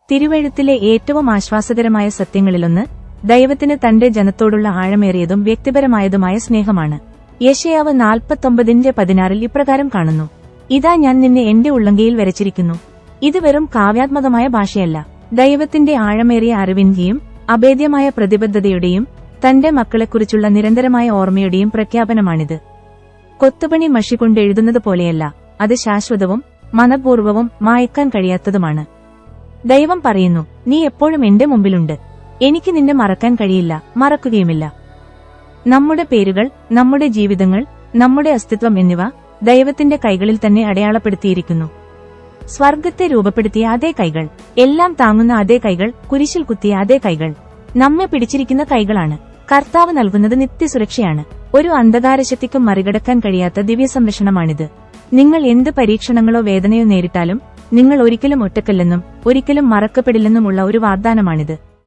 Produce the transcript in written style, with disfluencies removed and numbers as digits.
തിരുവെഴുത്തിലെ ഏറ്റവും ആശ്വാസകരമായ സത്യങ്ങളിലൊന്ന് ദൈവത്തിന് തന്റെ ജനത്തോടുള്ള ആഴമേറിയതും വ്യക്തിപരമായതുമായ സ്നേഹമാണ്. യെശയ്യാവ് 49:16 ഇപ്രകാരം കാണുന്നു: ഇതാ ഞാൻ നിന്നെ എന്റെ ഉള്ളങ്കയിൽ വരച്ചിരിക്കുന്നു. ഇത് വെറും കാവ്യാത്മകമായ ഭാഷയല്ല, ദൈവത്തിന്റെ ആഴമേറിയ അറിവിന്റെയും അഭേദ്യമായ പ്രതിബദ്ധതയുടെയും തന്റെ മക്കളെക്കുറിച്ചുള്ള നിരന്തരമായ ഓർമ്മയുടെയും പ്രഖ്യാപനമാണിത്. കൊത്തുപണി മഷി കൊണ്ടെഴുതുന്നത് പോലെയല്ല, അത് ശാശ്വതവും മനഃപൂർവ്വവും മായ്ക്കാൻ കഴിയാത്തതുമാണ്. ദൈവം പറയുന്നു: നീ എപ്പോഴും എന്റെ മുമ്പിലുണ്ട്. എനിക്ക് നിന്നെ മറക്കാൻ കഴിയില്ല, മറക്കുകയുമില്ല. നമ്മുടെ പേരുകൾ, നമ്മുടെ ജീവിതങ്ങൾ, നമ്മുടെ അസ്തിത്വം എന്നിവ ദൈവത്തിന്റെ കൈകളിൽ തന്നെ അടയാളപ്പെടുത്തിയിരിക്കുന്നു. സ്വർഗത്തെ രൂപപ്പെടുത്തിയ അതേ കൈകൾ, എല്ലാം താങ്ങുന്ന അതേ കൈകൾ, കുരിശിൽ കുത്തിയ അതേ കൈകൾ, നമ്മെ പിടിച്ചിരിക്കുന്ന കൈകളാണ്. കർത്താവ് നൽകുന്നത് നിത്യസുരക്ഷയാണ്. ഒരു അന്ധകാരശക്തിക്കും മറികടക്കാൻ കഴിയാത്ത ദിവ്യസംരക്ഷണമാണിത്. നിങ്ങൾ എന്ത് പരീക്ഷണങ്ങളോ വേദനയോ നേരിട്ടാലും നിങ്ങൾ ഒരിക്കലും ഒറ്റക്കല്ലെന്നും ഒരിക്കലും മറക്കപ്പെടില്ലെന്നുമുള്ള ഒരു വാഗ്ദാനമാണിത്.